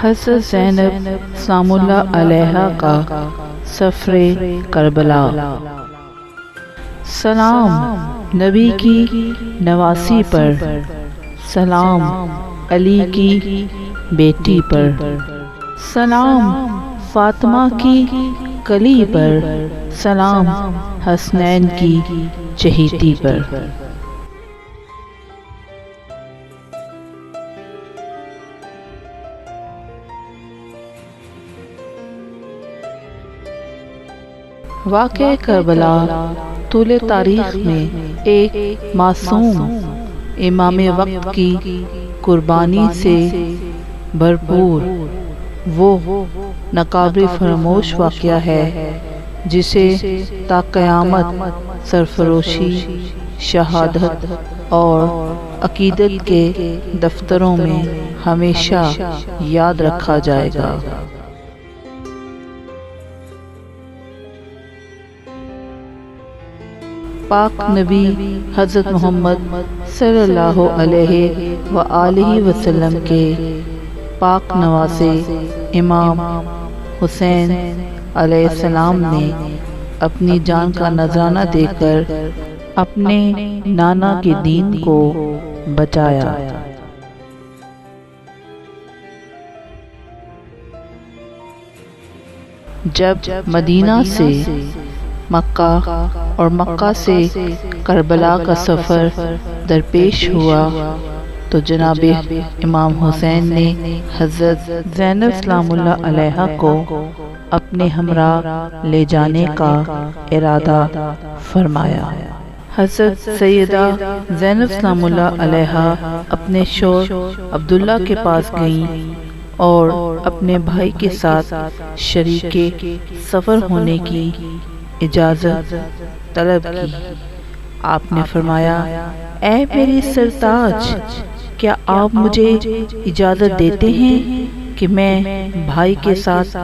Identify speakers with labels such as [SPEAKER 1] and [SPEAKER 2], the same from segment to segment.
[SPEAKER 1] حضرت زینب سلام اللہ علیہا کا سفر کربلا۔ سلام نبی کی نواسی پر، سلام علی کی بیٹی پر، سلام فاطمہ کی کلی پر، سلام حسنین کی چہیتی پر۔ واقعہ کربلا طول تاریخ میں ایک معصوم امام وقت کی قربانی سے بھرپور وہ ناقابل فراموش واقعہ ہے جسے تا قیامت سرفروشی، شہادت اور عقیدت کے دفتروں میں ہمیشہ یاد رکھا جائے گا۔ پاک نبی حضرت محمد صلی اللہ علیہ وآلہ وسلم کے پاک نواسے امام حسین علیہ السلام نے اپنی جان کا نذرانہ دے کر اپنے نانا کے دین کو بچایا۔ جب مدینہ سے مکہ اور مکہ سے کربلا کا سفر درپیش ہوا تو جناب امام حسین نے حضرت زینب سلام اللہ علیہا کو اپنے ہمراہ لے جانے کا ارادہ فرمایا۔ حضرت سیدہ زینب سلام اللہ علیہا اپنے شوہر عبداللہ کے پاس گئیں اور اپنے بھائی کے ساتھ شریک سفر ہونے کی اجازت طلب کی۔ آپ نے فرمایا، اے میری سرتاج، کیا آپ مجھے اجازت دیتے ہیں کہ میں بھائی کے ساتھ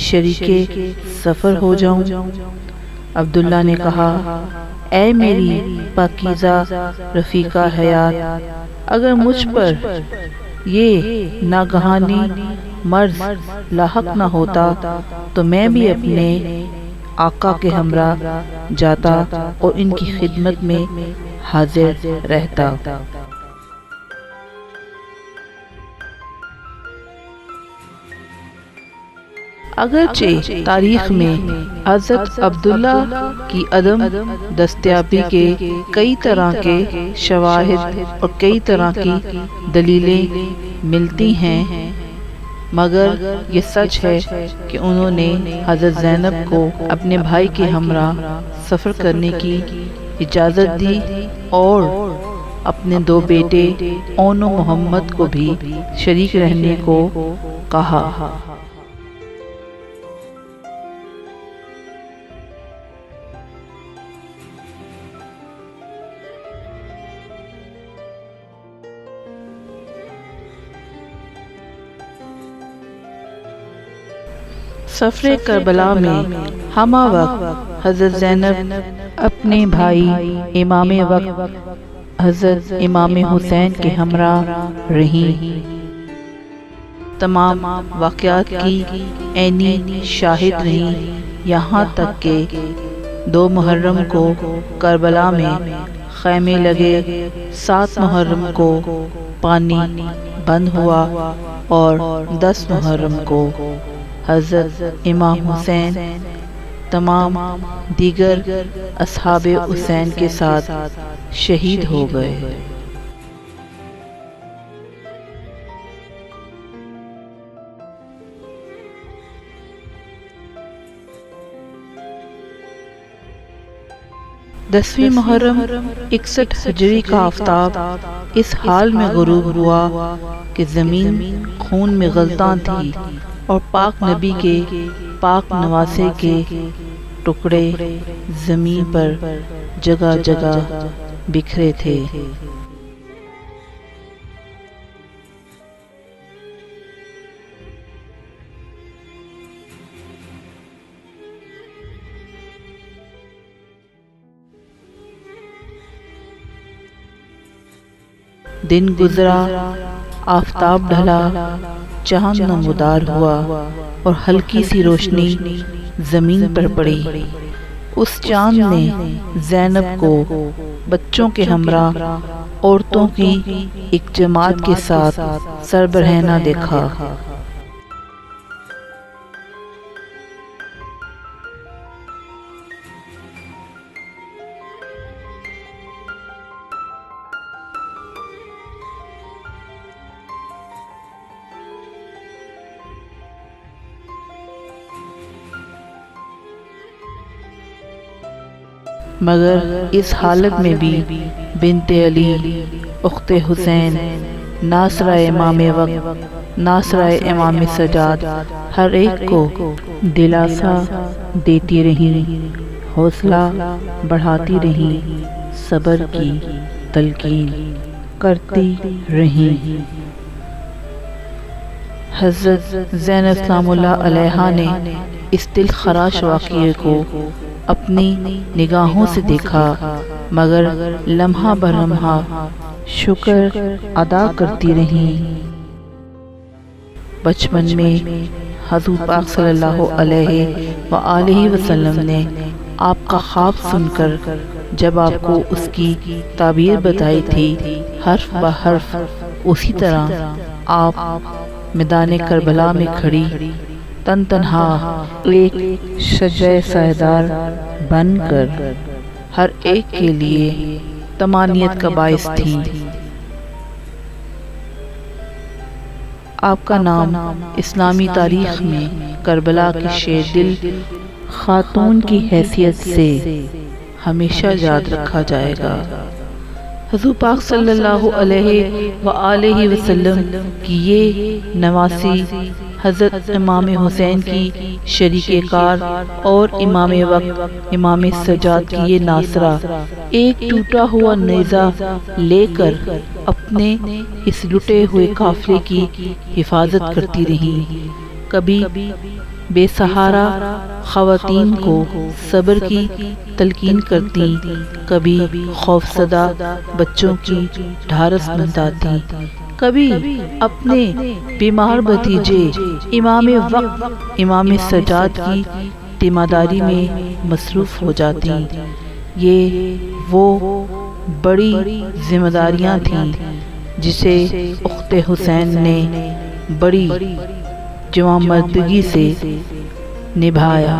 [SPEAKER 1] شریک سفر ہو جاؤں؟ عبداللہ نے کہا، اے میری پاکیزہ رفیقہ حیات، اگر مجھ پر یہ ناگہانی مرض لاحق نہ ہوتا تو میں بھی اپنے آقا کے ہمراہ جاتا اور ان کی خدمت میں حاضر رہتا۔ اگرچہ تاریخ میں حضرت عبداللہ کی عدم دستیابی کے کئی طرح کے شواہد اور کئی طرح کی دلیلیں ملتی ہیں، مگر یہ سچ ہے کہ انہوں نے حضرت زینب کو اپنے بھائی کے ہمراہ سفر کرنے کی اجازت دی اور اپنے دو بیٹے اون و محمد کو بھی شریک رہنے کو کہا۔ سفر کربلا میں ہمہ وقت حضرت زینب اپنے بھائی امام وقت حضرت امام حسین کے ہمراہ رہیں۔ تمام واقعات کی عینی شاہد رہیں، یہاں تک کہ 2 محرم کو کربلا میں خیمے لگے، 7 محرم کو پانی بند ہوا اور 10 محرم کو حضرت امام حسین تمام دیگر اصحاب حسین کے ساتھ شہید ہو گئے۔ دسویں محرم 61 ہجری کا آفتاب اس حال میں غروب ہوا کہ زمین خون میں غلطاں تھی اور پاک نبی کے پاک نواسے کے ٹکڑے زمین پر جگہ جگہ بکھرے تھے۔ دن گزرا، آفتاب ڈھلا چاند نمودار ہوا اور ہلکی سی روشنی زمین پر پڑی۔ اس چاند نے زینب کو بچوں کے ہمراہ عورتوں کی ایک جماعت کے ساتھ سربرہنہ دیکھا۔ مگر اس حالت میں بھی بنت علی، اخت حسین، ناصرہ امام وقت، ناصرہ امام سجاد ہر ایک کو دلاسا دیتی رہیں، حوصلہ بڑھاتی رہیں، صبر کی تلقین کرتی رہیں۔ حضرت زینب سلام اللہ علیہا نے اس دل خراش واقعے کو اپنی نگاہوں سے دیکھا، مگر لمحہ بر لمحہ شکر ادا کرتی رہیں۔ بچپن میں حضور پاک صلی اللہ علیہ وآلہ وسلم نے آپ کا خواب سن کر جب آپ کو اس کی تعبیر بتائی تھی، حرف بہ حرف اسی طرح آپ میدان کربلا میں کھڑی تن تنہا ایک شجرہ سایہدار بن کر ہر ایک کے لیے طمانینت کا باعث تھی۔ آپ کا نام اسلامی تاریخ میں کربلا کی شیر دل خاتون کی حیثیت سے ہمیشہ یاد رکھا جائے گا۔ حضور پاک صلی اللہ علیہ وآلہ وسلم کی یہ نواسی حضرت امام حسین کی شریک کار اور امام وقت امام سجاد کی یہ ناصرہ ایک ٹوٹا ہوا نیزہ لے کر اپنے اس لٹے ہوئے قافلے کی حفاظت کرتی رہیں، کبھی بے سہارا خواتین کو صبر کی تلقین کرتی، کبھی خوفزدہ بچوں کی ڈھارس بندھاتی، کبھی اپنے بیمار بھتیجے امام وقت امام سجاد کی تیمارداری میں مصروف ہو جاتی۔ یہ وہ بڑی ذمہ داریاں تھیں جسے اخت حسین نے بڑی جوانمردگی سے نبھایا۔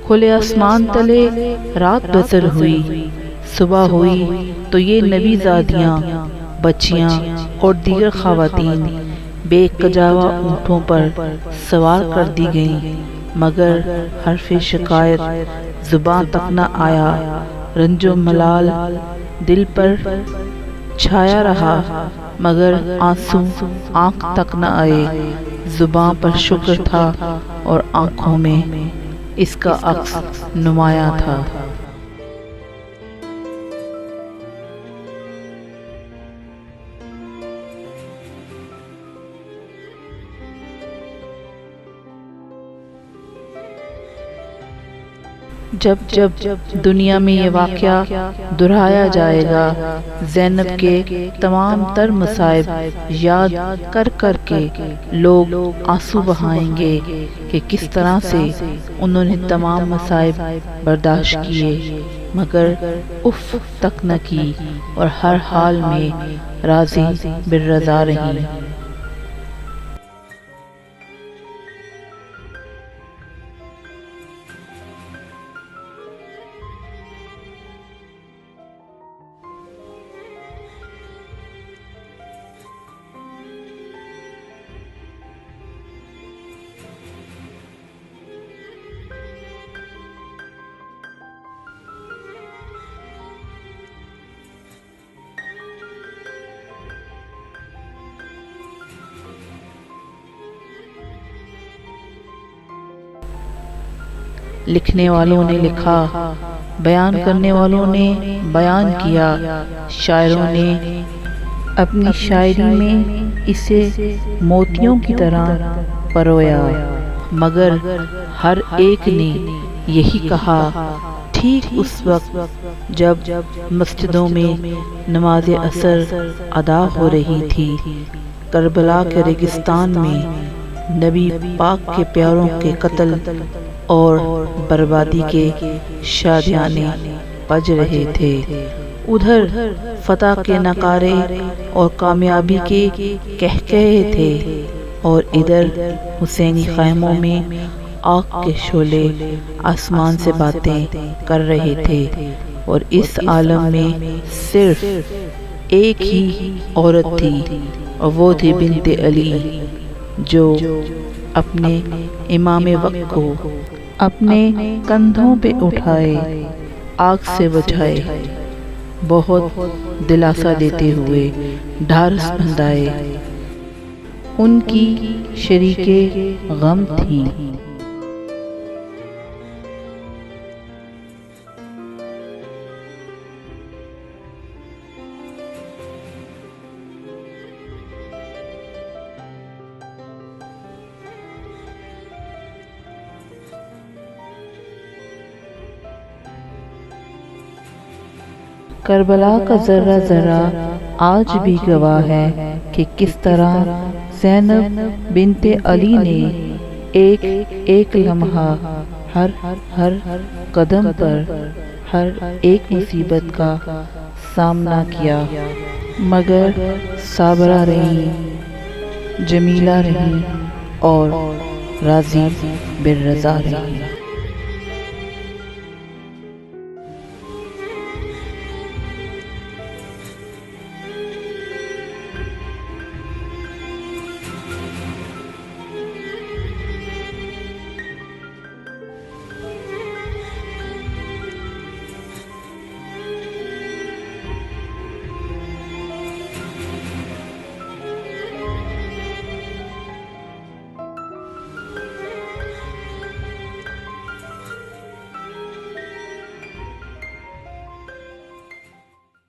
[SPEAKER 1] کھلے آسمان تلے رات بسر ہوئی، صبح ہوئی تو یہ نبی زادیاں، بچیاں اور دیگر خواتین بے کجاوا اونٹوں پر سوار کر دی گئیں، مگر حرف شکایت زباں تک نہ آیا، رنج و ملال دل پر چھایا رہا، مگر آنسو آنکھ تک نہ آئے۔ زباں پر شکر تھا اور آنکھوں میں اس کا عکس نمایاں تھا۔ جب جب دنیا میں یہ واقعہ دہرایا جائے گا، زینب کے تمام تر مصائب یاد کر کر کے لوگ آنسو بہائیں گے کہ کس طرح سے انہوں نے تمام مصائب برداشت کیے، مگر اف تک نہ کی اور ہر حال میں راضی بالرضا رہیں۔ لکھنے والوں نے لکھا، بیان کرنے والوں نے بیان کیا، شاعروں نے اپنی شاعری میں اسے موتیوں کی طرح پرویا، مگر ہر ایک نے یہی کہا، ٹھیک اس وقت جب مسجدوں میں نماز عصر ادا ہو رہی تھی، کربلا کے ریگستان میں نبی پاک کے پیاروں کے قتل اور بربادی کے شادیانے بج رہے تھے۔ ادھر فتح کے نعرے اور کامیابی کے قہقہے تھے، اور ادھر حسینی خیموں میں آگ کے شعلے آسمان سے باتیں کر رہے تھے، اور اس عالم میں صرف ایک ہی عورت تھی، اور وہ تھی بنت علی، جو اپنے امام وقت کو اپنے کندھوں پہ اٹھائے، آگ سے بچائے، بہت دلاسا دیتے ہوئے ڈھارس بندھائے۔ ان کی شریکے غم تھیں۔ کربلا کا ذرہ ذرہ آج بھی گواہ ہے کہ کس طرح زینب بنت علی نے ایک ایک لمحہ ہر قدم پر ہر ایک مصیبت کا سامنا کیا، مگر صابرہ رہیں، جمیلہ رہیں، اور راضی بالرضا رہیں۔